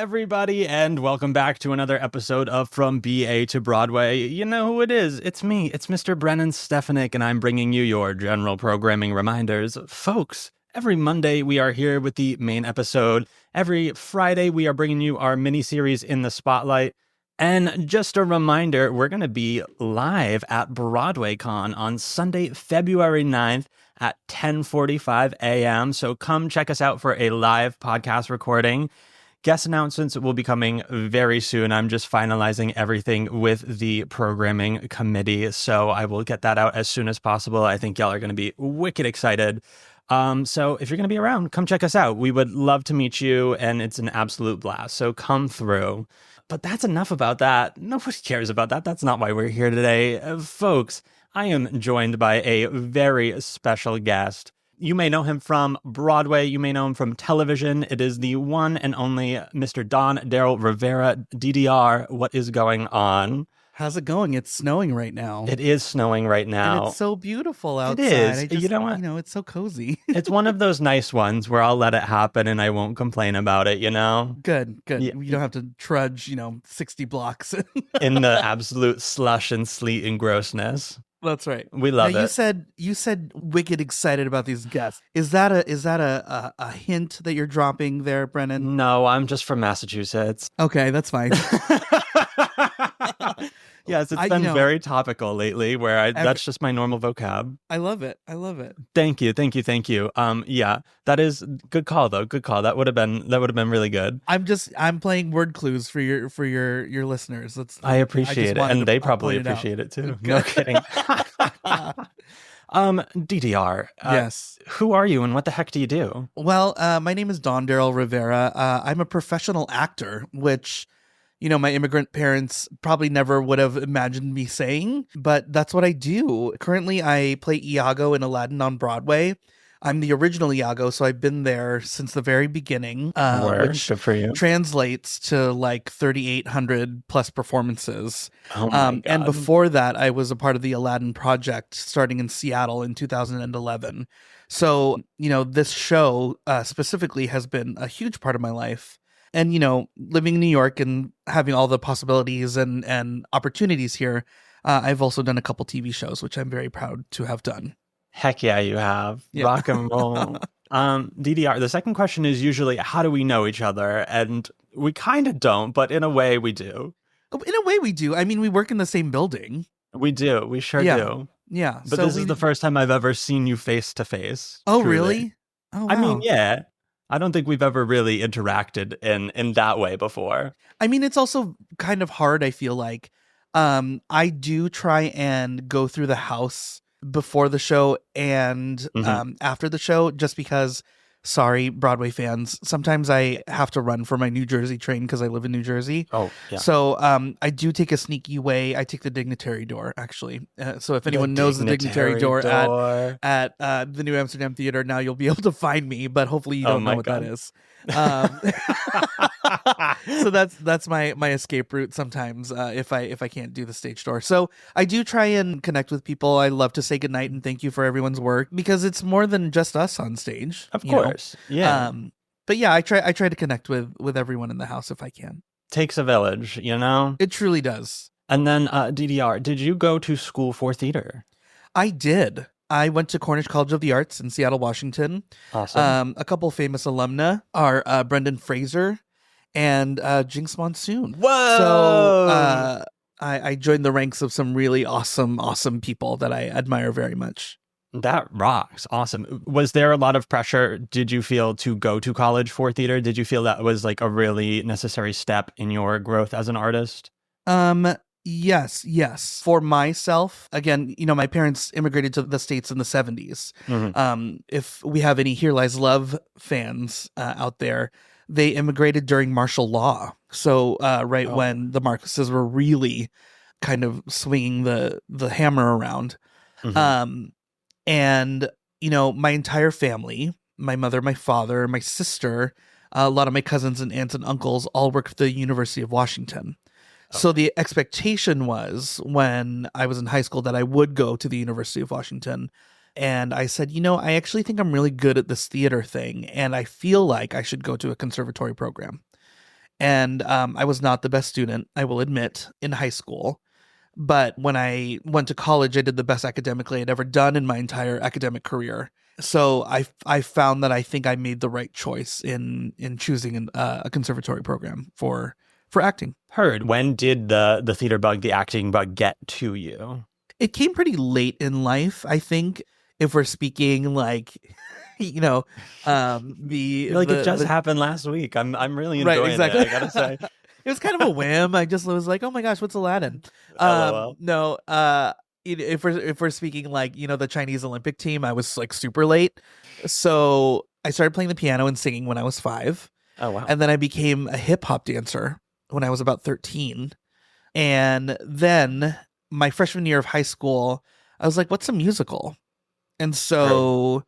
everybody, and welcome back to another episode of From BA to Broadway. You know who it is. It's me. It's Mr. Brennan Stefanik, and I'm bringing you your general programming reminders. Folks, every Monday we are here with the main episode. Every Friday we are bringing you our mini-series In the Spotlight. And just a reminder, we're going to be live at Broadway Con on Sunday, February 9th at 10:45 a.m. So come check us out for a live podcast recording. Guest announcements will be coming very soon. I'm just finalizing everything with the programming committee, so I will get that out as soon as possible. I think y'all are going to be wicked excited. So if you're going to be around, come check us out. We would love to meet you, and it's an absolute blast. So come through. But that's enough about that. Nobody cares about that. That's not why we're here today. Folks, I am joined by a very special guest. You may know him from Broadway. You may know him from television. It is the one and only Mr. Darryl Rivera, DDR. What is going on? How's it going? It's snowing right now. It is snowing right now. And it's so beautiful outside. It is. You know what? It's so cozy. It's one of those nice ones where I'll let it happen and I won't complain about it, you know? Good. Yeah. You don't have to trudge, 60 blocks. In the absolute slush and sleet and grossness. That's right. We love it. You said wicked excited about these guests. Is that a hint that you're dropping there, Brennan? No, I'm just from Massachusetts. Okay, that's fine. Yes, it's been very topical lately where that's just my normal vocab. I love it. Thank you. Yeah, that is good call though. Good call. That would have been really good. I'm playing word clues for your listeners. I appreciate it. And they probably appreciate it too. No kidding. DDR. Yes. Who are you and what the heck do you do? Well, my name is Darryl Rivera. I'm a professional actor, which my immigrant parents probably never would have imagined me saying, but that's what I do. Currently, I play Iago in Aladdin on Broadway. I'm the original Iago, so I've been there since the very beginning, which good for you. Translates to like 3,800 plus performances. Oh my God. And before that, I was a part of the Aladdin project starting in Seattle in 2011. So, this show specifically has been a huge part of my life. And, living in New York and having all the possibilities and opportunities here, I've also done a couple TV shows, which I'm very proud to have done. Heck yeah, you have. Yeah. Rock and roll. DDR, the second question is usually, how do we know each other? And we kind of don't, but in a way we do. In a way we do. I mean, we work in the same building. We do. We sure do. Yeah. But this is the first time I've ever seen you face to face. Oh, truly. Really? Oh, wow. I mean, yeah. I don't think we've ever really interacted in that way before. I mean, it's also kind of hard, I feel like. I do try and go through the house before the show and after the show, just because, sorry, Broadway fans, sometimes I have to run for my New Jersey train because I live in New Jersey. Oh, yeah. So I do take a sneaky way. I take the Dignitary door, actually. So if anyone knows the Dignitary door at the New Amsterdam Theater, now you'll be able to find me, but hopefully you don't know what that is. So that's my escape route sometimes if I can't do the stage door. So I do try and connect with people. I love to say goodnight and thank you for everyone's work because it's more than just us on stage. Of course. Yeah. But yeah, I try to connect with everyone in the house if I can. Takes a village, It truly does. And then DDR, did you go to school for theater? I did. I went to Cornish College of the Arts in Seattle, Washington. Awesome. A couple famous alumna are Brendan Fraser and Jinx Monsoon. Whoa! So I joined the ranks of some really awesome people that I admire very much. That rocks. Awesome. Was there a lot of pressure, did you feel, to go to college for theater? Did you feel that was like a really necessary step in your growth as an artist? Yes. For myself, again, my parents immigrated to the States in the 70s. Mm-hmm. If we have any Here Lies Love fans out there, they immigrated during martial law. So when the Marxists were really kind of swinging the hammer around. Mm-hmm. And, my entire family, my mother, my father, my sister, a lot of my cousins and aunts and uncles all work at the University of Washington. Okay. So the expectation was when I was in high school that I would go to the University of Washington. And I said, I actually think I'm really good at this theater thing. And I feel like I should go to a conservatory program. And I was not the best student, I will admit, in high school. But when I went to college, I did the best academically I'd ever done in my entire academic career. So I found that I think I made the right choice in choosing a conservatory program for acting. Heard. When did the theater bug, the acting bug, get to you? It came pretty late in life, I think, if we're speaking like, It just happened last week. I'm really Right, enjoying exactly. it, I gotta say. It was kind of a whim. I just was like, oh my gosh, what's Aladdin? LOL. No, if we're speaking like, the Chinese Olympic team, I was like super late. So I started playing the piano and singing when I was 5. Oh wow. And then I became a hip hop dancer when I was about 13. And then my freshman year of high school, I was like, what's a musical? And so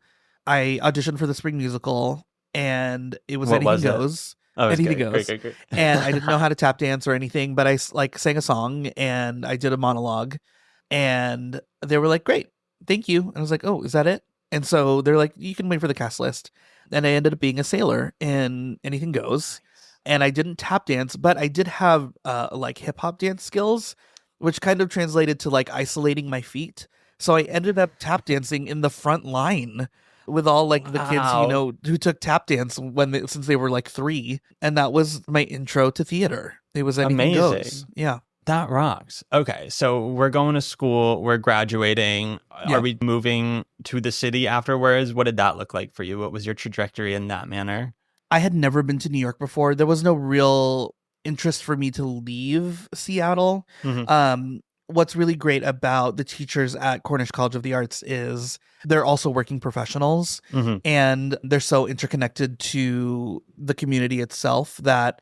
I auditioned for the spring musical, and it was What Anything was it? Goes. Oh, it's Anything great. Goes. Great. And I didn't know how to tap dance or anything, but I like sang a song and I did a monologue, and they were like, great, thank you. And I was like, oh, is that it? And so they're like, you can wait for the cast list. And I ended up being a sailor in Anything Goes. And I didn't tap dance, but I did have like hip hop dance skills, which kind of translated to like isolating my feet. So I ended up tap dancing in the front line with all like the kids, Wow. who took tap dance since they were like 3. And that was my intro to theater. It was Anything Goes. Amazing. Yeah. That rocks. Okay, so we're going to school, we're graduating. Yeah. Are we moving to the city afterwards? What did that look like for you? What was your trajectory in that manner? I had never been to New York before. There was no real interest for me to leave Seattle. Mhm. What's really great about the teachers at Cornish College of the Arts is they're also working professionals, Mhm. and they're so interconnected to the community itself that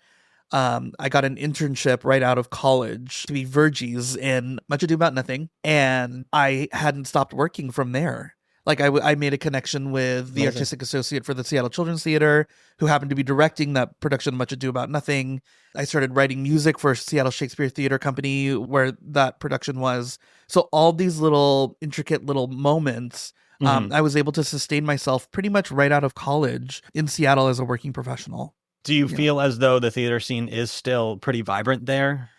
I got an internship right out of college to be Verges in Much Ado About Nothing, and I hadn't stopped working from there. Like I made a connection with the Amazing. artistic associate for the Seattle Children's Theater, who happened to be directing that production, Much Ado About Nothing. I started writing music for Seattle Shakespeare Theater Company, where that production was. So all these little intricate little moments, Mhm. I was able to sustain myself pretty much right out of college in Seattle as a working professional. Do you Yeah. feel as though the theater scene is still pretty vibrant there,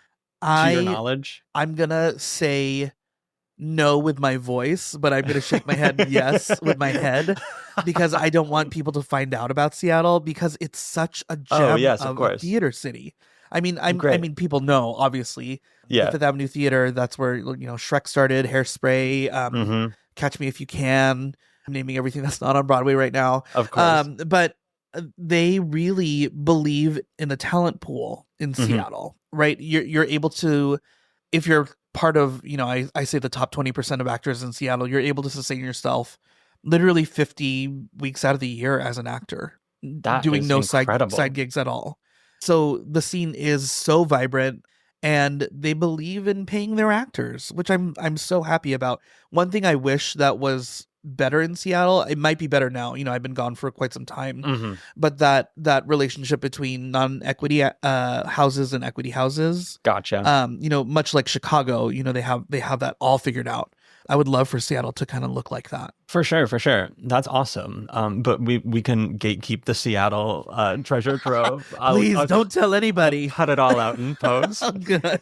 to your knowledge? I'm gonna say no with my voice, but I'm gonna shake my head yes with my head, because I don't want people to find out about Seattle, because it's such a Oh, gem yes, of of a course. theater city. I mean, Great. people know, obviously, the Yeah. Fifth Avenue Theater. That's where Shrek started, Hairspray, Mhm. Catch Me If You Can. I'm naming everything that's not on Broadway right now. Of course. But they really believe in the talent pool in Mhm. Seattle, right? You're able to, if you're part of, I say the top 20% of actors in Seattle, you're able to sustain yourself literally 50 weeks out of the year as an actor, That doing is no incredible. side gigs at all. So the scene is so vibrant, and they believe in paying their actors, which I'm so happy about. One thing I wish that was better in Seattle, it might be better now. I've been gone for quite some time, Mhm. but that relationship between non-equity houses and equity houses, Gotcha. much like Chicago, they have that all figured out. I would love for Seattle to kind of look like that. For sure. That's awesome. But we can gatekeep the Seattle treasure trove. Please I'll don't tell anybody. cut it all out in post. Oh, good.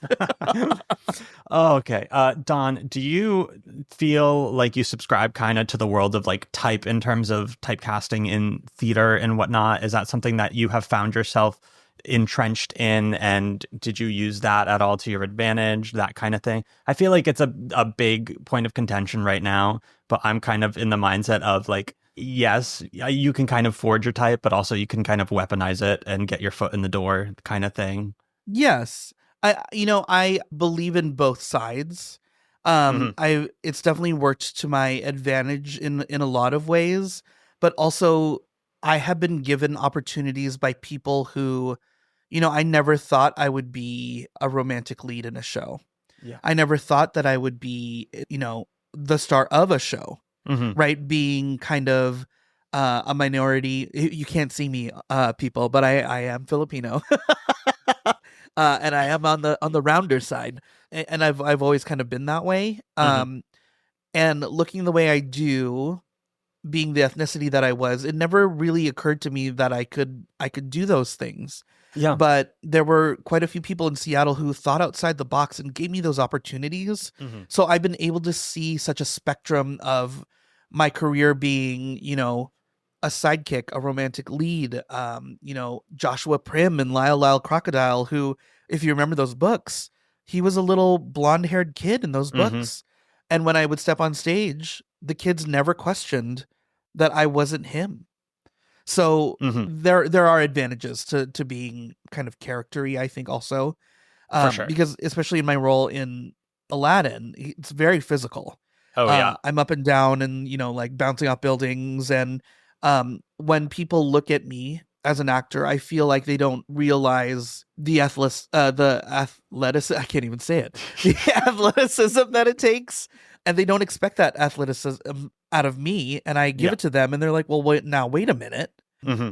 Okay. Don, do you feel like you subscribe kind of to the world of like type in terms of typecasting in theater and whatnot? Is that something that you have found yourself entrenched in, and did you use that at all to your advantage, that kind of thing? I feel like it's a big point of contention right now, but I'm kind of in the mindset of like, yes, you can kind of forge your type, but also you can kind of weaponize it and get your foot in the door kind of thing. Yes. I believe in both sides. Mhm. It's definitely worked to my advantage in a lot of ways, but also I have been given opportunities by people who, I never thought I would be a romantic lead in a show. Yeah. I never thought that I would be, the star of a show, Mhm. right? Being kind of a minority. You can't see me, people, but I am Filipino. And I am on the rounder side, and I've always kind of been that way. Mhm. And looking the way I do, being the ethnicity that I was, it never really occurred to me that I could do those things. Yeah. But there were quite a few people in Seattle who thought outside the box and gave me those opportunities. Mm-hmm. So I've been able to see such a spectrum of my career being, a sidekick, a romantic lead, Joshua Prim and Lyle Crocodile, who, if you remember those books, he was a little blonde-haired kid in those Mm-hmm. books. And when I would step on stage, the kids never questioned that I wasn't him. So Mm-hmm. there are advantages to being kind of character-y, I think, also. For sure. Because especially in my role in Aladdin, it's very physical. Oh, yeah. I'm up and down and, like bouncing off buildings. And when people look at me as an actor, I feel like they don't realize the athleticism. I can't even say it. The athleticism that it takes. And they don't expect that athleticism out of me. And I give it to them and they're like, well, wait a minute. Mm-hmm.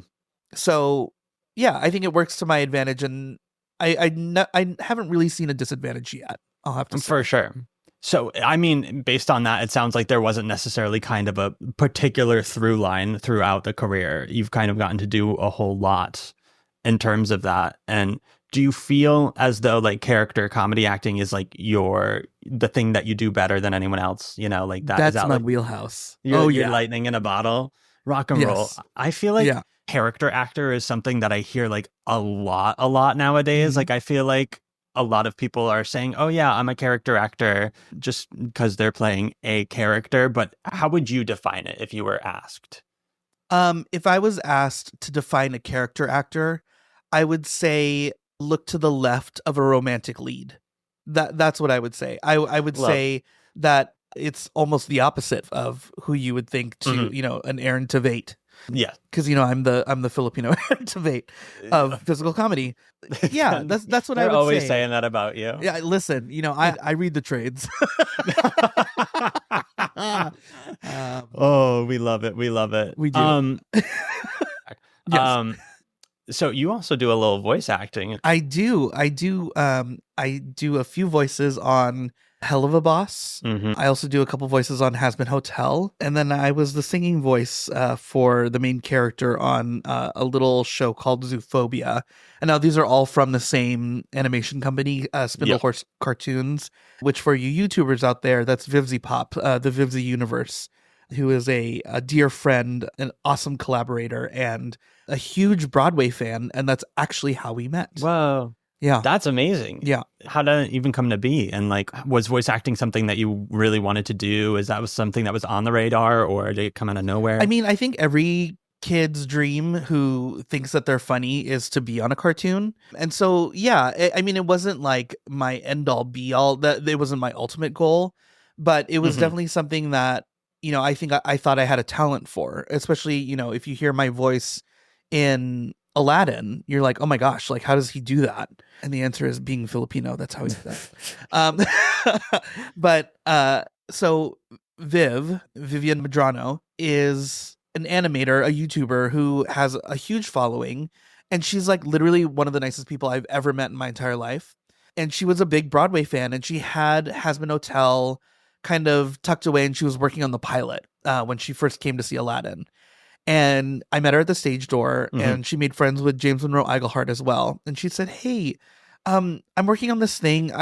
So, yeah, I think it works to my advantage. And I haven't really seen a disadvantage yet. I'll have to say. For sure. So, I mean, based on that, it sounds like there wasn't necessarily kind of a particular through line throughout the career. You've kind of gotten to do a whole lot in terms of that. And do you feel as though like character comedy acting is like the thing that you do better than anyone else? Like that. That's my like, wheelhouse. You're lightning in a bottle, rock and roll. I feel like character actor is something that I hear like a lot nowadays. Mm-hmm. Like I feel like a lot of people are saying, oh yeah, I'm a character actor just because they're playing a character. But how would you define it if you were asked? If I was asked to define a character actor, I would say look to the left of a romantic lead. That's what I would say. I would say that it's almost the opposite of who you would think to, an Aaron Tveit. Yeah. Because, I'm the Filipino Aaron Tveit of physical comedy. Yeah, that's what I would say. They're always saying that about you. Yeah, listen, I read the trades. Oh, we love it. We love it. We do. Yes. So you also do a little voice acting. I do. I do a few voices on Hell of a Boss. Mm-hmm. I also do a couple voices on Has Been Hotel. And then I was the singing voice for the main character on a little show called Zoophobia. And now these are all from the same animation company, Spindle Horse Cartoons, which for you YouTubers out there, that's Vivzy Pop, the Vivzy Universe, who is a dear friend, an awesome collaborator, and a huge Broadway fan. And that's actually how we met. Whoa. Yeah. That's amazing. Yeah. How did it even come to be? And like, was voice acting something that you really wanted to do? Is that was something that was on the radar, or did it come out of nowhere? I mean, I think every kid's dream who thinks that they're funny is to be on a cartoon. And so, yeah, I mean, it wasn't like my end all be all, that it wasn't my ultimate goal, but it was definitely something that, I think I thought I had a talent for, especially, if you hear my voice in Aladdin, you're like, oh my gosh, like, how does he do that? And the answer is being Filipino. That's how he does that. But so Vivian Medrano is an animator, a YouTuber who has a huge following. And she's like literally one of the nicest people I've ever met in my entire life. And she was a big Broadway fan, and she had Has Been Hotel kind of tucked away, and she was working on the pilot when she first came to see Aladdin. And I met her at the stage door, and she made friends with James Monroe Iglehart as well. And she said, hey, I'm working on this thing.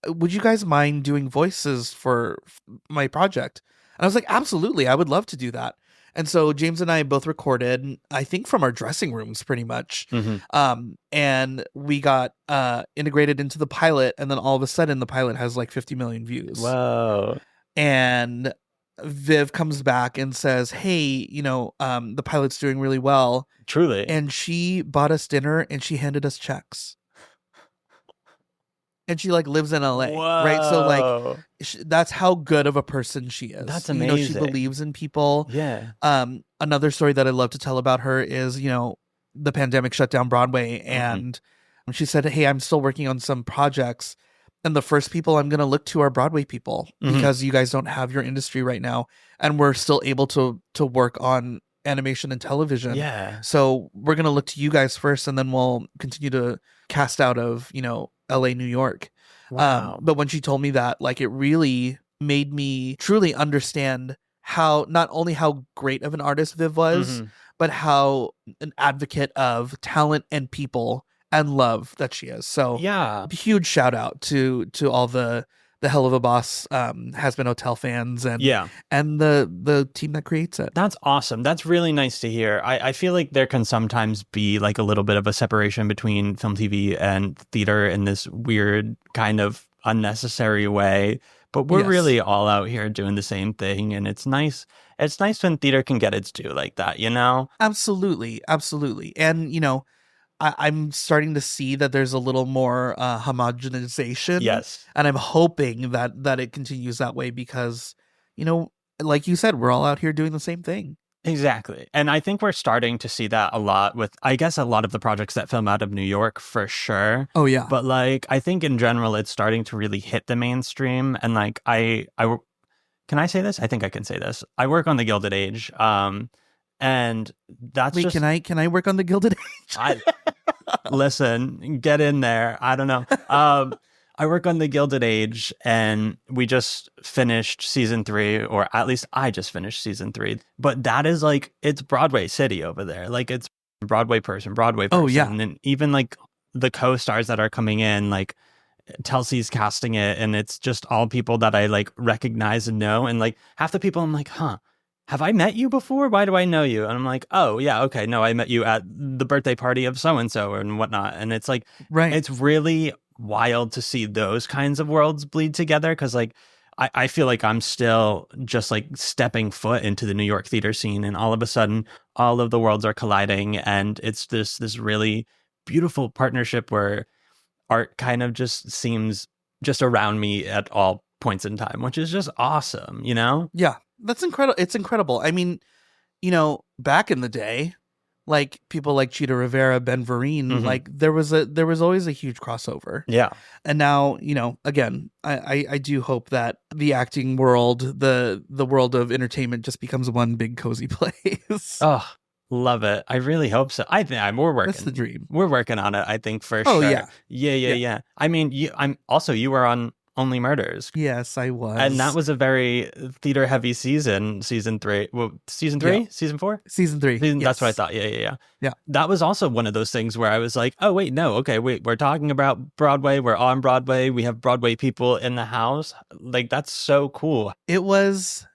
Would you guys mind doing voices for my project? And I was like, absolutely. I would love to do that. And so James and I both recorded, I think from our dressing rooms pretty much. And we got integrated into the pilot. And then all of a sudden the pilot has like 50 million views. Whoa. And Viv comes back and says, hey, the pilot's doing really well. Truly. And she bought us dinner and she handed us checks. And she like lives in LA. Whoa. Right? So like that's how good of a person she is. That's amazing. She believes in people. Yeah. Another story that I love to tell about her is, the pandemic shut down Broadway, and she said, hey, I'm still working on some projects. And the first people I'm going to look to are Broadway people because you guys don't have your industry right now. And we're still able to work on animation and television. Yeah. So we're going to look to you guys first, and then we'll continue to cast out of, LA, New York. Wow. But when she told me that, like, it really made me truly understand how not only how great of an artist Viv was, but how an advocate of talent and people and love that she is. So Yeah. huge shout out to all the Hell of a Boss Has Been Hotel fans and the team that creates it. That's awesome. That's really nice to hear. I feel like there can sometimes be like a little bit of a separation between film, TV, and theater in this weird kind of unnecessary way. But we're really all out here doing the same thing, and it's nice. It's nice when theater can get its due like that, you know? Absolutely, absolutely. And I'm starting to see that there's a little more homogenization. Yes. And I'm hoping that it continues that way because, like you said, we're all out here doing the same thing. Exactly. And I think we're starting to see that a lot with, I guess, a lot of the projects that film out of New York for sure. Oh, yeah. But like, I think in general, it's starting to really hit the mainstream. And like, can I say this? I think I can say this. I work on the Gilded Age. And that's Wait, just... can I work on the Gilded Age? Listen, get in there. I don't know. I work on the Gilded Age, and we just finished season 3, or at least I just finished season 3. But that is like, it's Broadway City over there. Like, it's Broadway person. Oh, yeah. And even like the co-stars that are coming in, like Telsey's casting it, and it's just all people that I like recognize and know. And like half the people I'm like, have I met you before? Why do I know you? And I'm like, oh, yeah, okay. No, I met you at the birthday party of so-and-so and whatnot. And it's like, right. It's really wild to see those kinds of worlds bleed together. Cause like, I feel like I'm still just like stepping foot into the New York theater scene. And all of a sudden, all of the worlds are colliding. And it's this really beautiful partnership where art kind of just seems just around me at all points in time, which is just awesome, you know? Yeah. That's incredible. It's incredible. I mean, back in the day, like people like Chita Rivera, Ben Vereen, like there was always a huge crossover. Yeah. And now, again, I do hope that the acting world, the world of entertainment just becomes one big cozy place. Oh, love it. I really hope so. I think we're working. That's the dream. We're working on it, I think, for sure. Yeah. Yeah. I mean, you were on Only Murders. Yes, I was. And that was a very theater heavy season 3. Well, season 3? Yeah. Season 4? Season 3. Yes. That's what I thought. Yeah. Yeah. That was also one of those things where I was like, oh, wait, no. Okay, wait, we're talking about Broadway. We're on Broadway. We have Broadway people in the house. Like, that's so cool. It was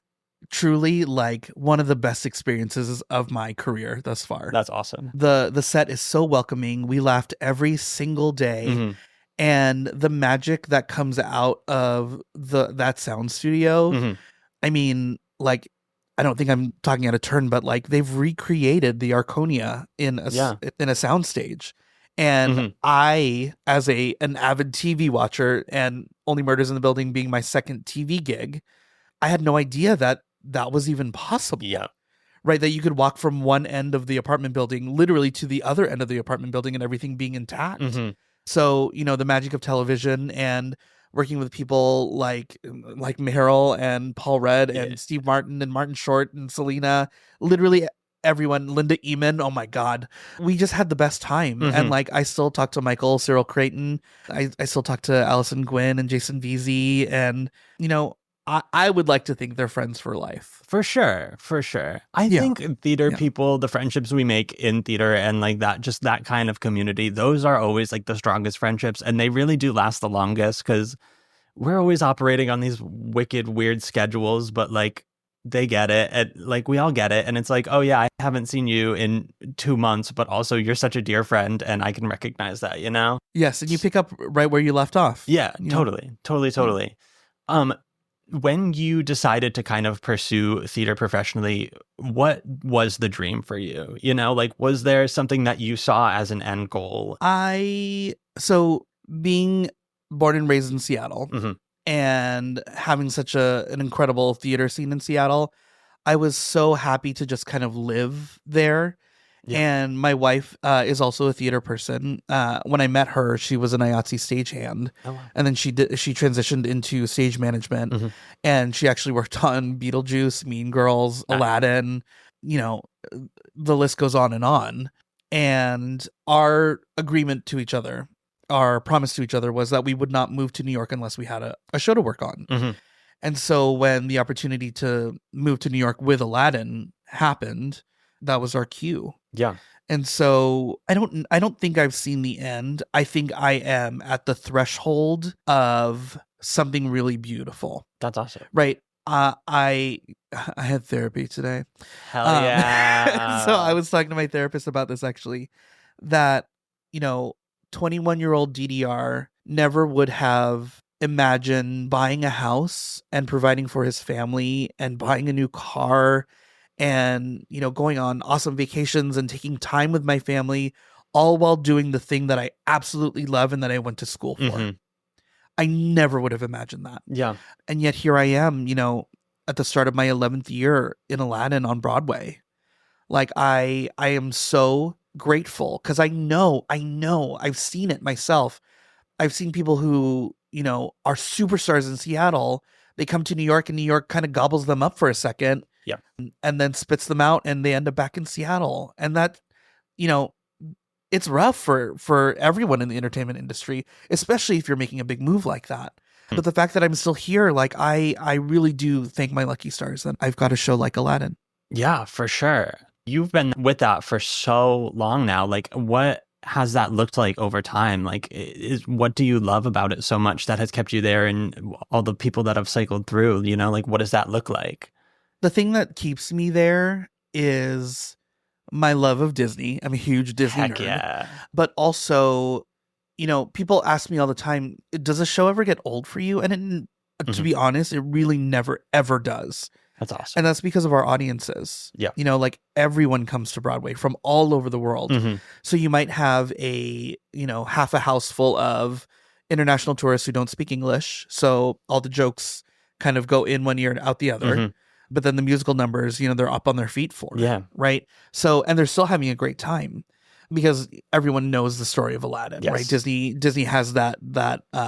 truly like one of the best experiences of my career thus far. That's awesome. The set is so welcoming. We laughed every single day. And the magic that comes out of that sound studio, I mean, like, I don't think I'm talking out of turn, but like they've recreated the Arconia in a soundstage. And I, as an avid TV watcher, and Only Murders in the Building being my second TV gig, I had no idea that was even possible. Yeah. Right, that you could walk from one end of the apartment building literally to the other end of the apartment building and everything being intact. So, the magic of television and working with people like Meryl and Paul Rudd and Steve Martin and Martin Short and Selena, literally everyone, Linda Eamon, oh my God. We just had the best time. And like, I still talk to Michael Cyril Creighton. I still talk to Allison Gwynn and Jason Veazey. And, I would like to think they're friends for life. For sure. I think theater people, the friendships we make in theater and like that, just that kind of community, those are always like the strongest friendships. And they really do last the longest because we're always operating on these wicked, weird schedules, but like they get it. And like we all get it. And it's like, oh yeah, I haven't seen you in 2 months, but also you're such a dear friend and I can recognize that, you know? Yes. And you pick up right where you left off. Yeah, totally. When you decided to kind of pursue theater professionally, what was the dream for you? Like, was there something that you saw as an end goal? So being born and raised in Seattle and having such an incredible theater scene in Seattle, I was so happy to just kind of live there. Yeah. And my wife is also a theater person. When I met her, she was an IATSE stagehand. Oh, wow. And then she transitioned into stage management. And she actually worked on Beetlejuice, Mean Girls, Aladdin. The list goes on. And our agreement to each other, our promise to each other was that we would not move to New York unless we had a show to work on. And so when the opportunity to move to New York with Aladdin happened, that was our cue. Yeah. And so I don't think I've seen the end. I think I am at the threshold of something really beautiful. That's awesome. Right. I had therapy today. Hell yeah. So I was talking to my therapist about this actually, that, 21-year-old DDR never would have imagined buying a house and providing for his family and buying a new car and, going on awesome vacations and taking time with my family, all while doing the thing that I absolutely love and that I went to school for. Mm-hmm. I never would have imagined that. Yeah. And yet here I am, at the start of my 11th year in Aladdin on Broadway. Like I am so grateful because I know I've seen it myself. I've seen people who, are superstars in Seattle. They come to New York and New York kind of gobbles them up for a second. Yeah. And then spits them out and they end up back in Seattle. And that, it's rough for everyone in the entertainment industry, especially if you're making a big move like that. But the fact that I'm still here, like I really do thank my lucky stars that I've got a show like Aladdin. Yeah, for sure. You've been with that for so long now. Like, what has that looked like over time? Like, what do you love about it so much that has kept you there, and all the people that have cycled through, like, what does that look like? The thing that keeps me there is my love of Disney. I'm a huge Disney Heck nerd. yeah. But also, people ask me all the time, does a show ever get old for you? And to be honest, it really never, ever does. That's awesome. And that's because of our audiences. Yeah. Like everyone comes to Broadway from all over the world. Mm-hmm. So you might have a, half a house full of international tourists who don't speak English. So all the jokes kind of go in one ear and out the other. Mm-hmm. But then the musical numbers, they're up on their feet for it. Yeah. Right. So, and they're still having a great time because everyone knows the story of Aladdin, Yes. right? Disney has that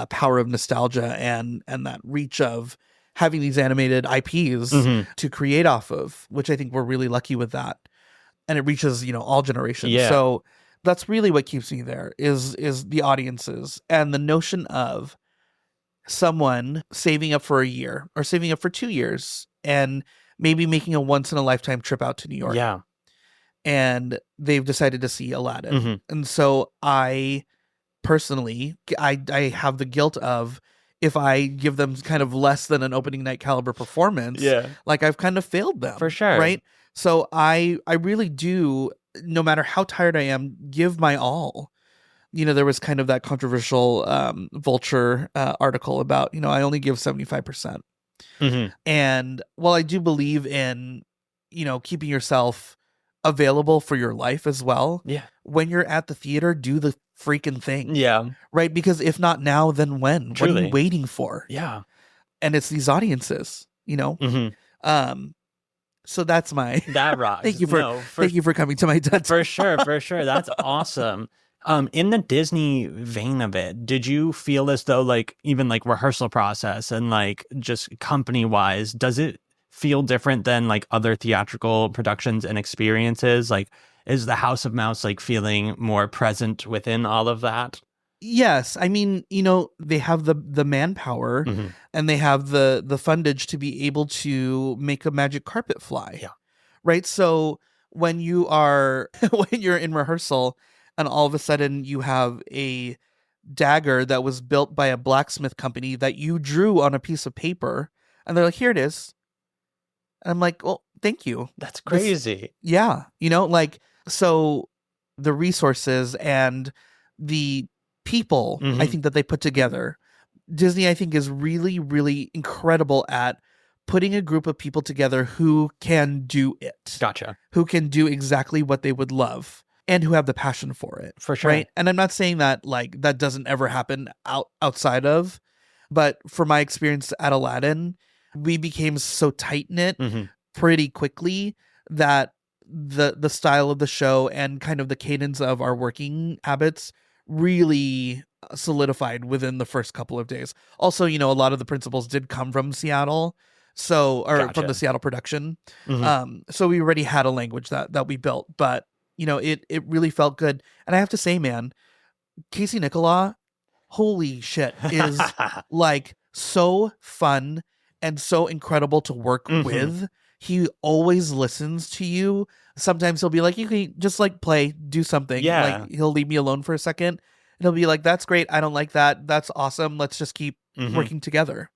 power of nostalgia and that reach of having these animated IPs to create off of, which I think we're really lucky with that. And it reaches, all generations. Yeah. So that's really what keeps me there is the audiences and the notion of someone saving up for a year or saving up for 2 years and maybe making a once in a lifetime trip out to New York. Yeah. And they've decided to see Aladdin. Mm-hmm. And so I personally, I have the guilt of, if I give them kind of less than an opening night caliber performance, like I've kind of failed them. For sure. Right. So I really do, no matter how tired I am, give my all. There was kind of that controversial Vulture article about, I only give 75%. Mm-hmm. And while I do believe in, keeping yourself available for your life as well. Yeah. When you're at the theater, do the freaking thing. Yeah. Right? Because if not now, then when? Truly. What are you waiting for? Yeah. And it's these audiences, Mm-hmm. So that's my That rocks. thank you for coming to my TED Talk. For sure. That's awesome. In the Disney vein of it, did you feel as though like even like rehearsal process and like just company wise, does it feel different than like other theatrical productions and experiences? Like, is the House of Mouse like feeling more present within all of that? Yes. I mean, they have the manpower and they have the fundage to be able to make a magic carpet fly. Yeah. Right. So when you are, when you're in rehearsal and all of a sudden you have a dagger that was built by a blacksmith company that you drew on a piece of paper and they're like, here it is. And I'm like, well, thank you. That's crazy. Yeah. So the resources and the people, I think that they put together, Disney, I think, is really, really incredible at putting a group of people together who can do it. Gotcha. Who can do exactly what they would love and who have the passion for it. For sure. Right. And I'm not saying that like that doesn't ever happen outside of, but for my experience at Aladdin, we became so tight knit pretty quickly that the style of the show and kind of the cadence of our working habits really solidified within the first couple of days. Also, a lot of the principals did come from Seattle, from the Seattle production. So we already had a language that we built, but it really felt good. And I have to say, man, Casey Nicola, holy shit, is like so fun and so incredible to work with. He always listens to you. Sometimes he'll be like, you can just like play, do something. Yeah. Like he'll leave me alone for a second and he'll be like, that's great. I don't like that. That's awesome. Let's just keep working together.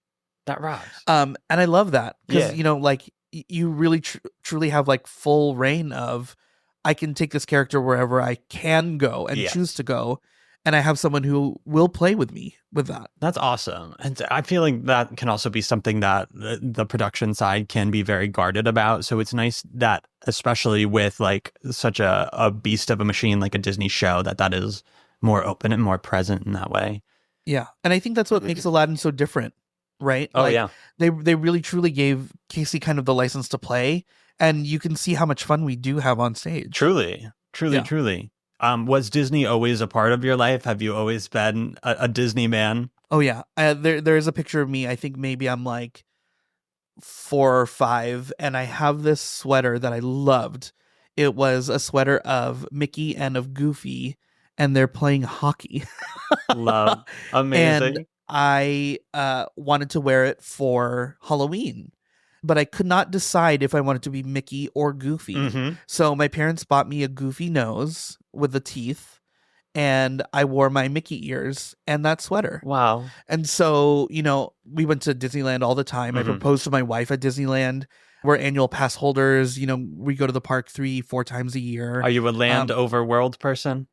That rocks. And I love that because, Yeah. like you really truly have like full reign of, I can take this character wherever I can go and choose to go. And I have someone who will play with me with that. That's awesome. And I feel like that can also be something that the production side can be very guarded about. So it's nice that, especially with like such a beast of a machine like a Disney show, that is more open and more present in that way. Yeah. And I think that's what makes Aladdin so different, right? Oh, like, yeah. They really truly gave Casey kind of the license to play. And you can see how much fun we do have on stage. Truly. Was Disney always a part of your life? Have you always been a Disney man? Oh, yeah. There is a picture of me. I think maybe I'm like 4 or 5. And I have this sweater that I loved. It was a sweater of Mickey and of Goofy. And they're playing hockey. Love. Amazing. And I wanted to wear it for Halloween. But I could not decide if I wanted to be Mickey or Goofy. So my parents bought me a Goofy nose with the teeth, and I wore my Mickey ears and that sweater. Wow. And so, we went to Disneyland all the time. I proposed to my wife at Disneyland. We're annual pass holders. We go to the park 3-4 times a year. Are you a land over world person?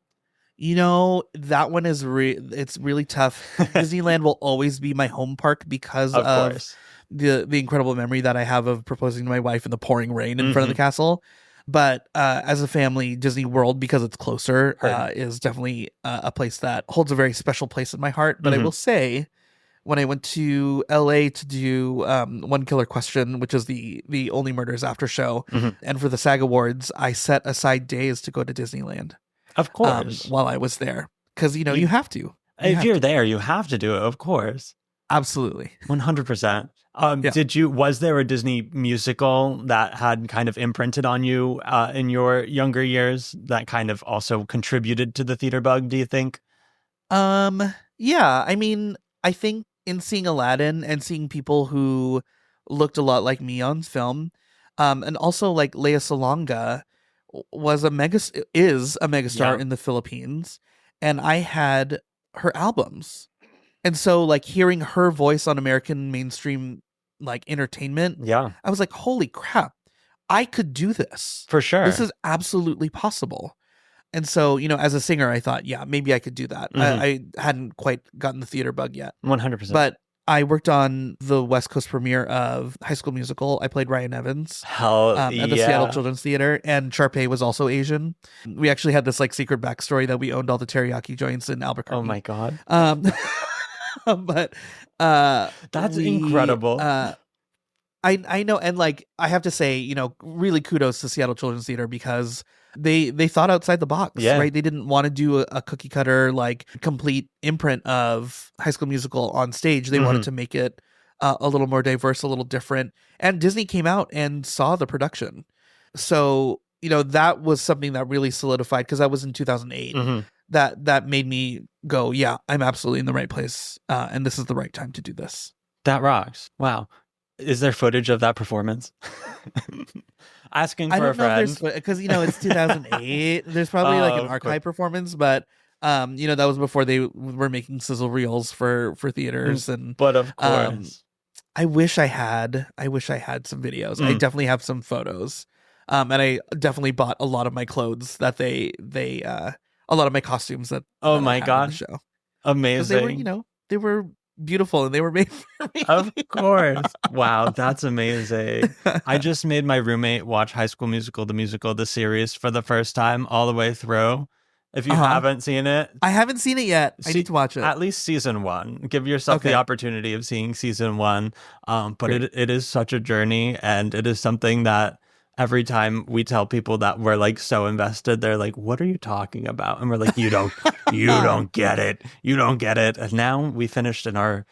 That one is it's really tough. Disneyland will always be my home park because of course. The incredible memory that I have of proposing to my wife in the pouring rain in front of the castle. But as a family, Disney World, because it's closer, is definitely a place that holds a very special place in my heart. But I will say, when I went to LA to do One Killer Question, which is the Only Murders after show, and for the SAG Awards, I set aside days to go to Disneyland. Of course. While I was there. Because, you have to. If you're there, you have to do it, of course. Absolutely. 100%. Yeah. Was there a Disney musical that had kind of imprinted on you in your younger years that kind of also contributed to the theater bug, do you think? Yeah. I mean, I think in seeing Aladdin and seeing people who looked a lot like me on film, and also like Lea Salonga is a megastar in the Philippines, and I had her albums. And so like hearing her voice on American mainstream like entertainment, I was like, holy crap, I could do this. For sure. This is absolutely possible. And so, as a singer, I thought, maybe I could do that. I hadn't quite gotten the theater bug yet. 100%. But I worked on the West Coast premiere of High School Musical. I played Ryan Evans at the Seattle Children's Theater, and Sharpay was also Asian. We actually had this like secret backstory that we owned all the teriyaki joints in Albuquerque. Oh my God. But that's incredible. I know, and like I have to say, really kudos to Seattle Children's Theater because they thought outside the box, right? They didn't want to do a cookie cutter like complete imprint of High School Musical on stage. They wanted to make it a little more diverse, a little different. And Disney came out and saw the production, so that was something that really solidified because that was in 2008. That made me go, yeah, I'm absolutely in the right place, and this is the right time to do this. That rocks. Wow. Is there footage of that performance? Asking for a friend. Because, it's 2008. There's probably like an archive performance, but, that was before they were making sizzle reels for theaters. But of course. I wish I had some videos. I definitely have some photos. And I definitely bought a lot of my clothes that a lot of my costumes that my God. on the show. Amazing. They were beautiful and they were made for me. Of course. Wow, that's amazing. I just made my roommate watch High School Musical, the series for the first time all the way through. If you haven't seen it. I haven't seen it yet. I need to watch it. At least season 1. Give yourself the opportunity of seeing season 1. But it is such a journey, and it is something that every time we tell people that we're like so invested, they're like, what are you talking about? And we're like, you don't get it. You don't get it. And now we finished and our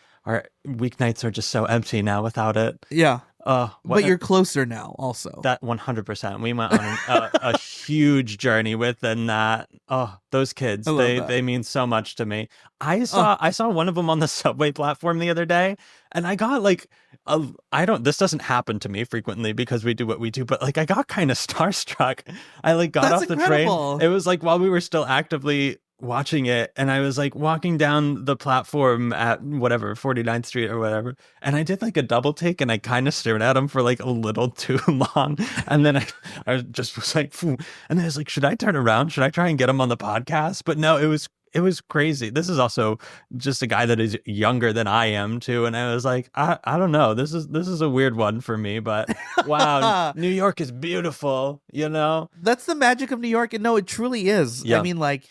weeknights are just so empty now without it. Yeah. But you're closer now also. That 100%. We went on a huge journey within that. Oh, those kids, they mean so much to me. I saw one of them on the subway platform the other day, and I got like this doesn't happen to me frequently because we do what we do, but like I got kind of starstruck. I like got That's off the incredible. train. It was like while we were still actively watching it, and I was like walking down the platform at whatever 49th Street or whatever, and I did like a double take, and I kind of stared at him for like a little too long, and then I just was like, phew. And then I was like, should I turn around? Should I try and get him on the podcast? But no, it was crazy. This is also just a guy that is younger than I am too, and I was like, I don't know. This is a weird one for me, but wow, New York is beautiful. That's the magic of New York, and no, it truly is. Yeah. I mean, like,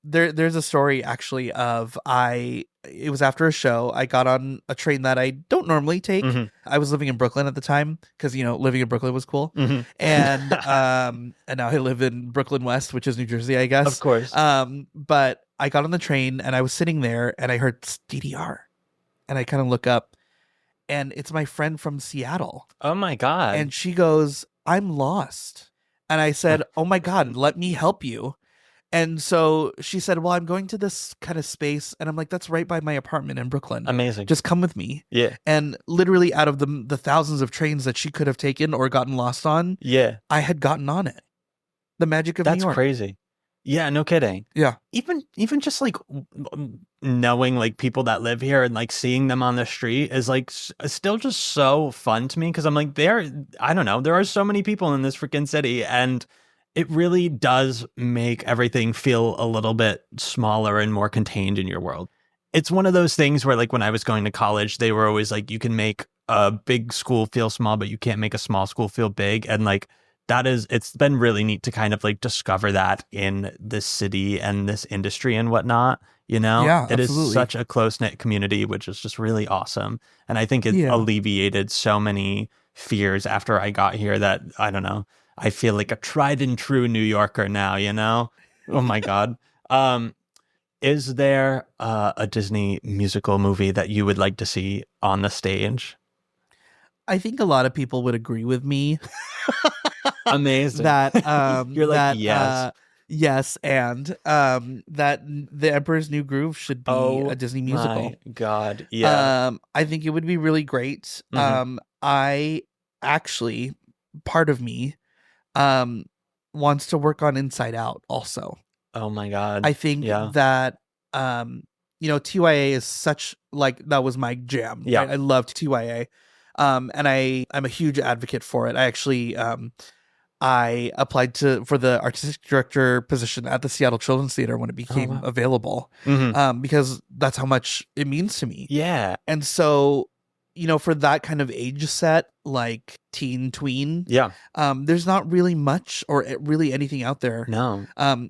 there's a story actually of it was after a show. I got on a train that I don't normally take. Mm-hmm. I was living in Brooklyn at the time because, living in Brooklyn was cool. Mm-hmm. And now I live in Brooklyn West, which is New Jersey, I guess. Of course. But I got on the train and I was sitting there and I heard DDR. And I kind of look up and it's my friend from Seattle. Oh my God. And she goes, I'm lost. And I said, oh my God, let me help you. And so she said, well, I'm going to this kind of space. And I'm like, that's right by my apartment in Brooklyn. Amazing. Just come with me. Yeah. And literally out of the thousands of trains that she could have taken or gotten lost on, I had gotten on it. The magic of New York. That's crazy. Yeah, no kidding. Yeah. Even just like knowing like people that live here and like seeing them on the street is like still just so fun to me because I'm like, I don't know, there are so many people in this freaking city, and it really does make everything feel a little bit smaller and more contained in your world. It's one of those things where like when I was going to college, they were always like, you can make a big school feel small, but you can't make a small school feel big. And like it's been really neat to kind of like discover that in this city and this industry and whatnot, Yeah, it absolutely. is such a close-knit community, which is just really awesome. And I think it alleviated so many fears after I got here that, I don't know, I feel like a tried and true New Yorker now, Oh my God. Is there a Disney musical movie that you would like to see on the stage? I think a lot of people would agree with me. Amazing. That You're like, that, yes. yes, and that The Emperor's New Groove should be a Disney musical. My God. Yeah. I think it would be really great. Mm-hmm. I actually, part of me wants to work on Inside Out also. Oh my God. I think that TYA is such, like, that was my jam. Yeah. Right? I loved TYA. And I'm a huge advocate for it. I actually I applied for the artistic director position at the Seattle Children's Theater when it became available. Mm-hmm. Because that's how much it means to me. Yeah. And so, for that kind of age set, like teen, tween, there's not really much or really anything out there. No.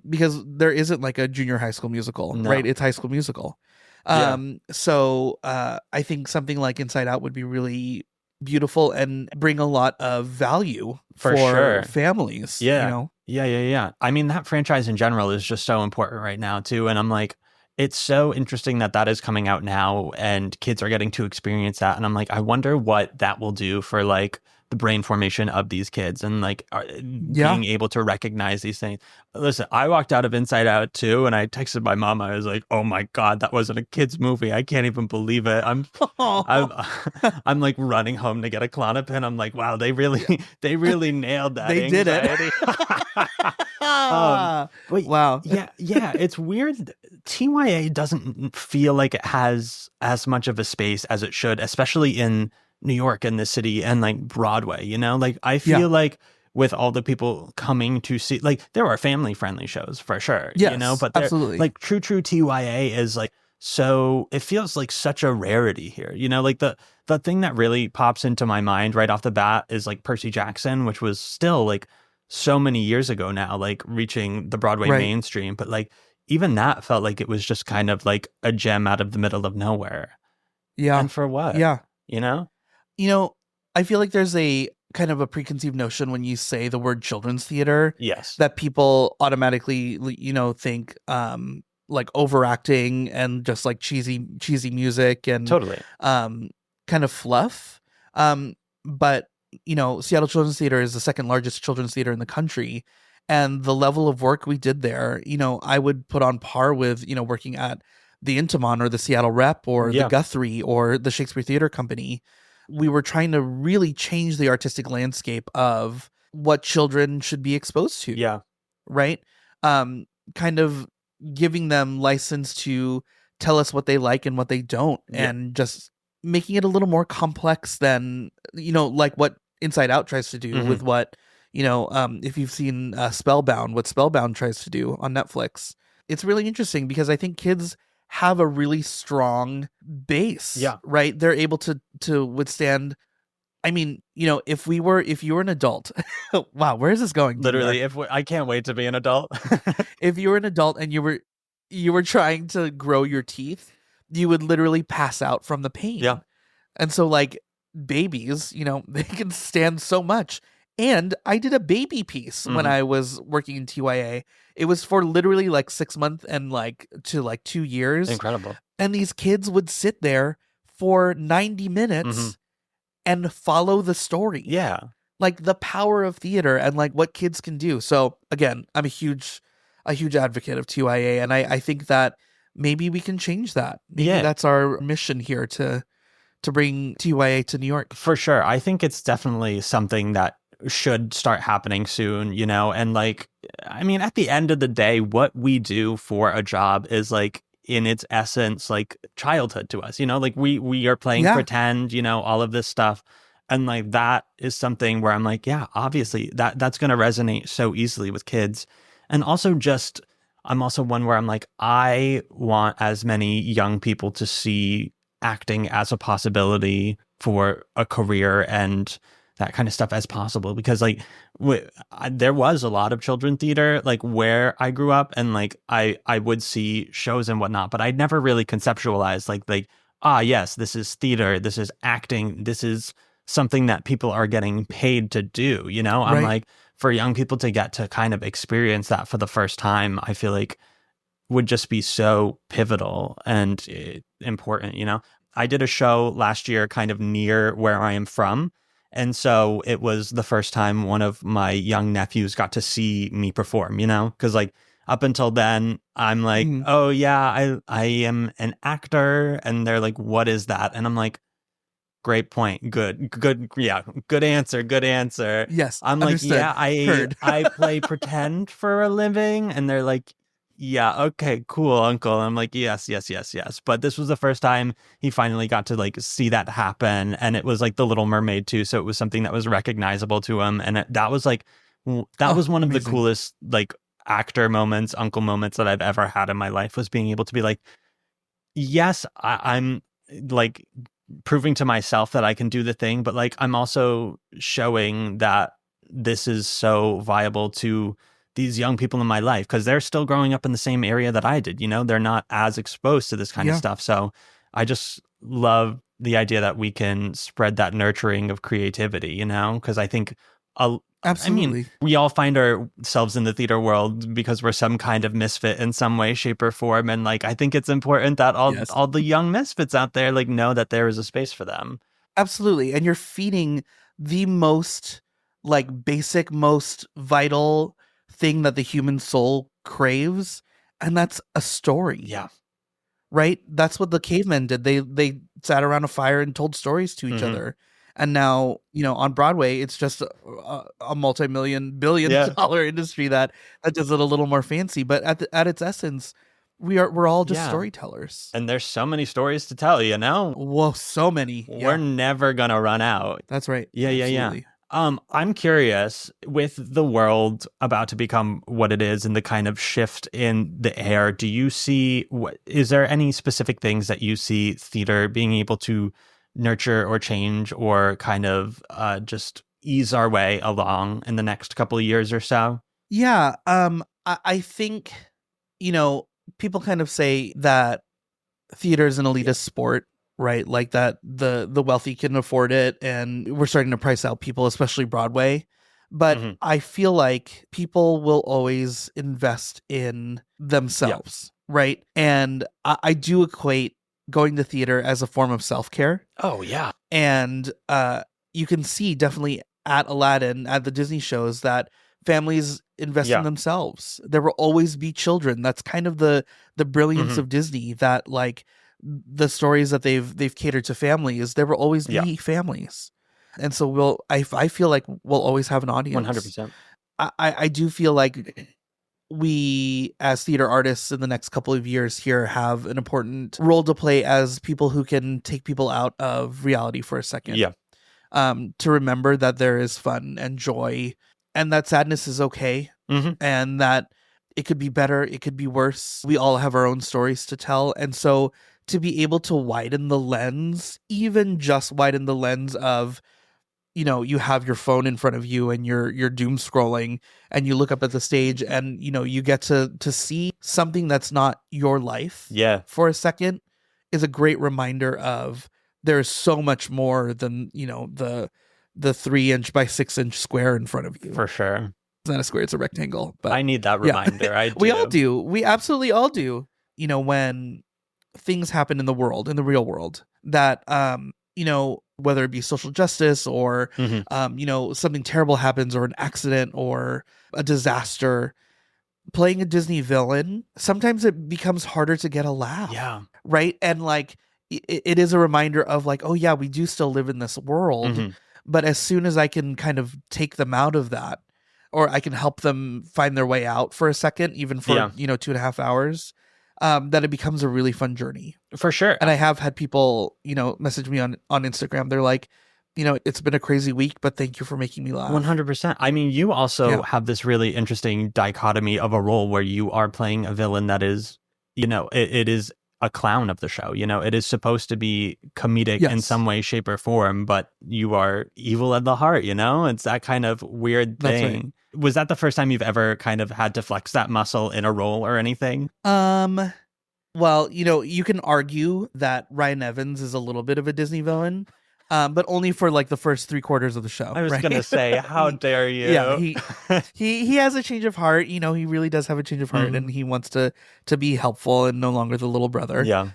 Because there isn't like a junior high school musical, right? It's High School Musical. So I think something like Inside Out would be really beautiful and bring a lot of value for sure. families. Yeah. Yeah. I mean, that franchise in general is just so important right now too. And I'm like, it's so interesting that is coming out now and kids are getting to experience that. And I'm like, I wonder what that will do for like the brain formation of these kids and like being able to recognize these things. Listen, I walked out of Inside Out too, and I texted my mom. I was like, "Oh my God, that wasn't a kid's movie. I can't even believe it." I'm I'm like running home to get a Klonopin. I'm like, wow, they really nailed that. They anxiety. did it. But wow. Yeah. It's weird. TYA doesn't feel like it has as much of a space as it should, especially in New York and the city and like Broadway, like I feel like with all the people coming to see, like there are family friendly shows for sure, but absolutely. Like true TYA is like, so it feels like such a rarity here, like the thing that really pops into my mind right off the bat is like Percy Jackson, which was still like so many years ago now, like reaching the Broadway mainstream, but like even that felt like it was just kind of like a gem out of the middle of nowhere. Yeah. And for what? Yeah. I feel like there's a kind of a preconceived notion when you say the word children's theater. Yes. That people automatically, think like overacting and just like cheesy music and totally kind of fluff. But Seattle Children's Theater is the second largest children's theater in the country, and the level of work we did there, I would put on par with working at the Intiman or the Seattle Rep or the Yeah. Guthrie or the Shakespeare Theater Company. We were trying to really change the artistic landscape of what children should be exposed to. Yeah. Right? Kind of giving them license to tell us what they like and what they don't, and just making it a little more complex than, like what Inside Out tries to do with what, if you've seen Spellbound, what Spellbound tries to do on Netflix. It's really interesting because I think kids have a really strong base, right? They're able to withstand. I mean, if you were an adult, wow, where is this going? Literally, I can't wait to be an adult. If you were an adult and you were trying to grow your teeth, you would literally pass out from the pain. Yeah. And so like babies, they can stand so much. And I did a baby piece when I was working in TYA. It was for literally like 6 months and to 2 years. Incredible. And these kids would sit there for 90 minutes and follow the story. Yeah. Like the power of theater and like what kids can do. So again, I'm a huge advocate of TYA, and I think that maybe we can change that. Maybe that's our mission here to bring TYA to New York. For sure. I think it's definitely something that should start happening soon, and I mean, at the end of the day, what we do for a job is like in its essence, like childhood to us, like we are playing pretend, all of this stuff. And like, that is something where I'm like, yeah, obviously that's going to resonate so easily with kids. And also I'm also one where I'm like, I want as many young people to see acting as a possibility for a career and that kind of stuff as possible, because like there was a lot of children theater like where I grew up, and like I would see shows and whatnot, but I'd never really conceptualized like yes, this is theater, this is acting, this is something that people are getting paid to do, I'm like, for young people to get to kind of experience that for the first time, I feel like would just be so pivotal and important, I did a show last year kind of near where I am from. And so it was the first time one of my young nephews got to see me perform, because like up until then, I'm like, oh yeah, I am an actor. And they're like, what is that? And I'm like, great point. Good. Yeah. Good answer. Yes. I'm understood. like, yeah, I play pretend for a living. And they're like, yeah, okay, cool, uncle. I'm like, yes. But this was the first time he finally got to like see that happen. And it was like The Little Mermaid too. So it was something that was recognizable to him. And that was like, that was one of the coolest like actor moments, uncle moments that I've ever had in my life, was being able to be like, yes, I'm like proving to myself that I can do the thing, but like I'm also showing that this is so viable to these young people in my life, because they're still growing up in the same area that I did, they're not as exposed to this kind of stuff. So I just love the idea that we can spread that nurturing of creativity, because I think absolutely, I mean, we all find ourselves in the theater world because we're some kind of misfit in some way, shape, or form. And like, I think it's important that all the young misfits out there like know that there is a space for them. Absolutely. And you're feeding the most like basic, most vital thing that the human soul craves, and that's a story. Yeah. Right? That's what the cavemen did. They sat around a fire and told stories to each other. And now, on Broadway, it's just a multi-billion-dollar industry that does it a little more fancy. But at its essence, we're all just storytellers. And there's so many stories to tell, Whoa, so many. We're never gonna run out. That's right. Yeah. Absolutely. I'm curious, with the world about to become what it is and the kind of shift in the air, do you see, is there any specific things that you see theater being able to nurture or change or kind of just ease our way along in the next couple of years or so? Yeah. I think, people kind of say that theater is an elitist sport, right? Like that the wealthy can afford it, and we're starting to price out people, especially Broadway. But I feel like people will always invest in themselves, right? And I do equate going to theater as a form of self-care. Oh, yeah. And you can see definitely at Aladdin, at the Disney shows, that families invest in themselves. There will always be children. That's kind of the brilliance of Disney, that like the stories that they've catered to families, there will always be families. And so I feel like we'll always have an audience. 100%. I do feel like we as theater artists in the next couple of years here have an important role to play as people who can take people out of reality for a second. Yeah. To remember that there is fun and joy and that sadness is okay, and that it could be better, it could be worse. We all have our own stories to tell. And so to be able to widen the lens, even just widen the lens of, you know, you have your phone in front of you and you're doom scrolling and you look up at the stage and, you know, you get to see something that's not your life for a second, is a great reminder of there's so much more than, you know, the 3-inch by 6-inch square in front of you. For sure. It's not a square, it's a rectangle. But I need that reminder. I do. We all do. We absolutely all do. You know, when things happen in the world, in the real world, that, you know, whether it be social justice or, you know, something terrible happens or an accident or a disaster, playing a Disney villain, sometimes it becomes harder to get a laugh. Yeah. Right. And like, it is a reminder of like, oh yeah, we do still live in this world. But as soon as I can kind of take them out of that, or I can help them find their way out for a second, even for, you know, 2.5 hours, that it becomes a really fun journey. For sure. And I have had people, you know, message me on Instagram. They're like, you know, it's been a crazy week, but thank you for making me laugh. 100%. I mean, you also have this really interesting dichotomy of a role where you are playing a villain that is, you know, it is a clown of the show. You know, it is supposed to be comedic in some way, shape, or form, but you are evil at the heart, you know? It's that kind of weird thing. That's right. Was that the first time you've ever kind of had to flex that muscle in a role or anything? Well, you know, you can argue that Ryan Evans is a little bit of a Disney villain, but only for like the first 3/4 of the show. I was going to say, how dare you? Yeah, he has a change of heart. You know, he really does have a change of heart, and he wants to be helpful and no longer the little brother. Yeah.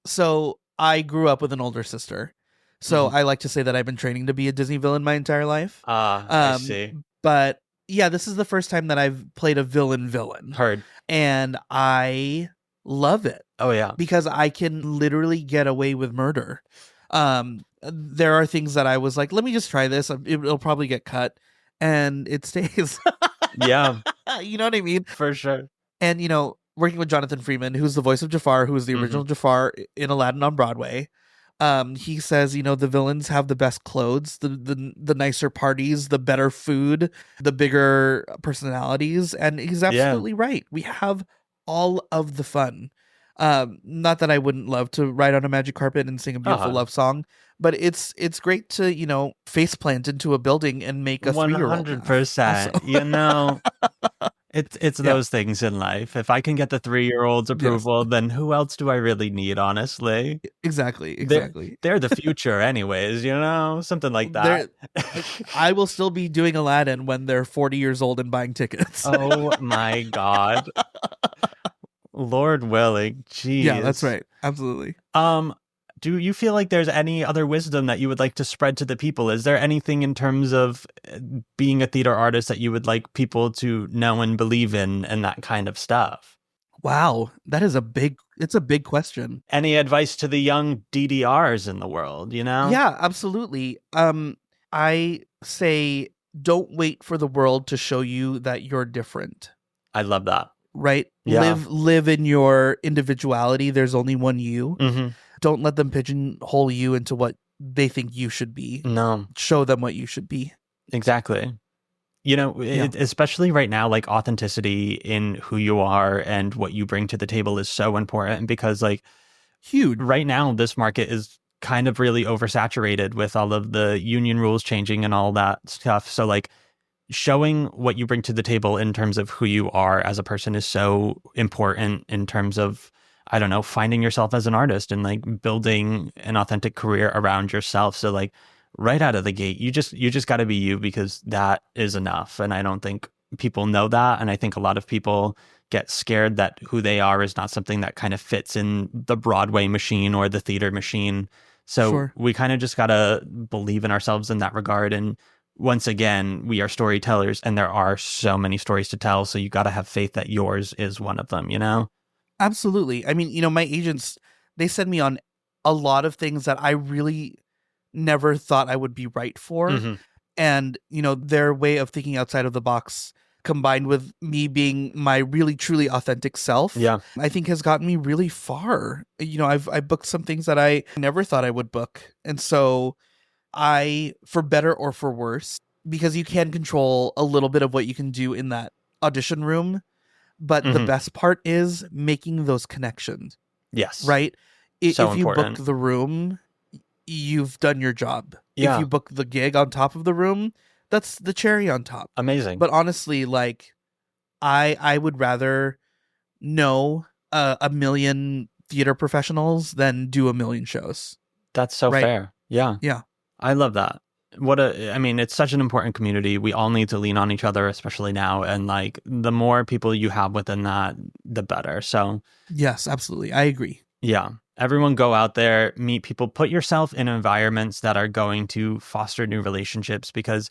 So I grew up with an older sister. So I like to say that I've been training to be a Disney villain my entire life. I see. But yeah, this is the first time that I've played a villain. Heard. And I love it. Oh, yeah. Because I can literally get away with murder. There are things that I was like, let me just try this. It'll probably get cut. And it stays. Yeah. You know what I mean? For sure. And, you know, working with Jonathan Freeman, who's the voice of Jafar, who is the original Jafar in Aladdin on Broadway. He says, you know, the villains have the best clothes, the nicer parties, the better food, the bigger personalities. And he's absolutely right. We have all of the fun. Not that I wouldn't love to ride on a magic carpet and sing a beautiful love song, but it's great to, you know, face plant into a building and make a 3-year-old 100%. You know, it's those things in life. If I can get the 3-year-old's approval, then who else do I really need, honestly? Exactly. They're the future anyways, you know? Something like that. I will still be doing Aladdin when they're 40 years old and buying tickets. Oh my God. Lord willing. Jeez. Yeah, that's right. Absolutely. Do you feel like there's any other wisdom that you would like to spread to the people? Is there anything in terms of being a theater artist that you would like people to know and believe in and that kind of stuff? Wow, that is a big question. Any advice to the young DDRs in the world, you know? Yeah, absolutely. I say don't wait for the world to show you that you're different. I love that. Right? Yeah. Live in your individuality. There's only one you. Don't let them pigeonhole you into what they think you should be. No. Show them what you should be. Exactly. You know, especially right now, like authenticity in who you are and what you bring to the table is so important because like huge. Right now, this market is kind of really oversaturated with all of the union rules changing and all that stuff. So like showing what you bring to the table in terms of who you are as a person is so important in terms of, I don't know, finding yourself as an artist and like building an authentic career around yourself. So like right out of the gate, you just got to be you because that is enough. And I don't think people know that. And I think a lot of people get scared that who they are is not something that kind of fits in the Broadway machine or the theater machine. So Sure. we kind of just got to believe in ourselves in that regard. And once again, we are storytellers and there are so many stories to tell. So you got to have faith that yours is one of them, you know? Absolutely. I mean, my agents, they send me on a lot of things that I really never thought I would be right for. Mm-hmm. And, their way of thinking outside of the box combined with me being my really truly authentic self, Yeah. I think has gotten me really far. I booked some things that I never thought I would book. And so for better or for worse, because you can control a little bit of what you can do in that audition room. But the best part is making those connections. Yes. Right? So if you important. book the room, you've done your job. Yeah. If you book the gig on top of the room, that's the cherry on top. Amazing. But honestly, like, I would rather know a million theater professionals than do a million shows. That's so Right? fair. Yeah. Yeah. I love that. It's such an important community. We all need to lean on each other, especially now. And like the more people you have within that, the better. So Yes, absolutely. I agree. yeah, everyone go out there, meet people, put yourself in environments that are going to foster new relationships, because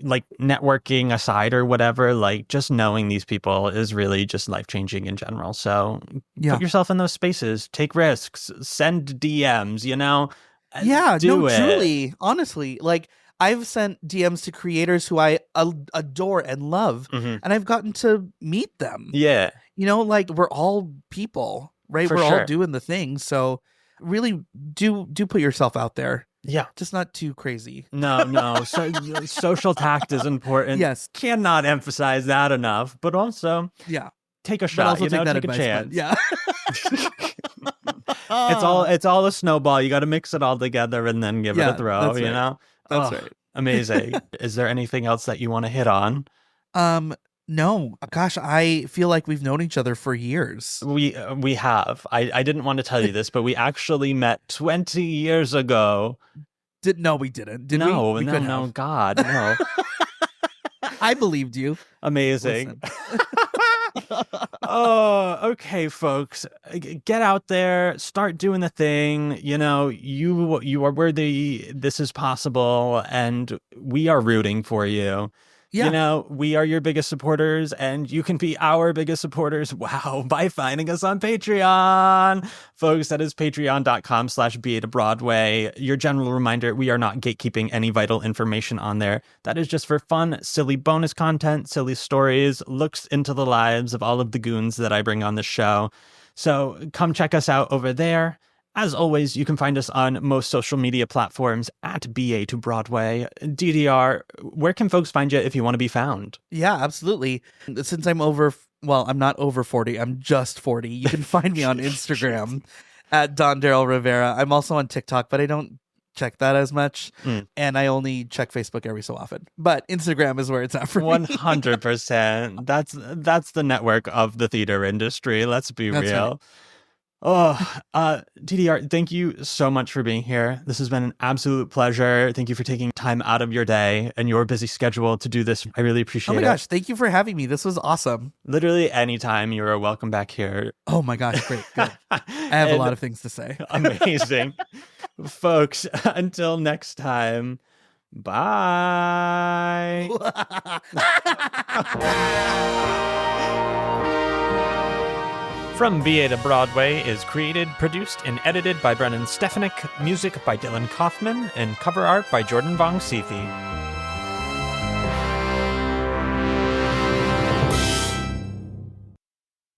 like networking aside or whatever, like just knowing these people is really just life-changing in general. So put yourself in those spaces, take risks, send DMs, Yeah, do it. Truly, honestly, like I've sent DMs to creators who I adore and love, and I've gotten to meet them. Yeah. Like we're all people, right? For We're sure. all doing the thing. So really do put yourself out there. Yeah. Just not too crazy. No. So social tact is important. Yes. Cannot emphasize that enough. But also, Yeah. take a But shot. also take that take a advice. chance. Yeah. It's all a snowball. You got to mix it all together and then give it a throw. That's right. That's right. Amazing. Is there anything else that you want to hit on? No. Gosh, I feel like we've known each other for years. We have. I didn't want to tell you this, but we actually met 20 years ago. No, we didn't. Did no, we? No, God, no. I believed you. Amazing. Oh, okay, folks. Get out there, start doing the thing. You are worthy. This is possible, and we are rooting for you. Yeah. We are your biggest supporters, and you can be our biggest supporters. Wow, by finding us on Patreon. Folks, that is patreon.com/BA to Broadway. Your general reminder, we are not gatekeeping any vital information on there. That is just for fun, silly bonus content, silly stories, looks into the lives of all of the goons that I bring on the show. So come check us out over there. As always, you can find us on most social media platforms at BA to Broadway. DDR, where can folks find you if you want to be found? Yeah, absolutely. Since I'm I'm not over 40, I'm just 40. You can find me on Instagram at Darryl Rivera. I'm also on TikTok, but I don't check that as much. And I only check Facebook every so often. But Instagram is where it's at for me. 100%. That's the network of the theater industry. Let's be That's real. Right. DDR, thank you so much for being here. This has been an absolute pleasure. Thank you for taking time out of your day and your busy schedule to do this. I really appreciate it. Oh my gosh, thank you for having me. This was awesome. Literally anytime, you're welcome back here. Oh my gosh, great. Good. I have a lot of things to say. Amazing. Folks, until next time, bye. From BA to Broadway is created, produced, and edited by Brennan Stefanik, music by Dylan Kaufman, and cover art by Jordan Vongsithi.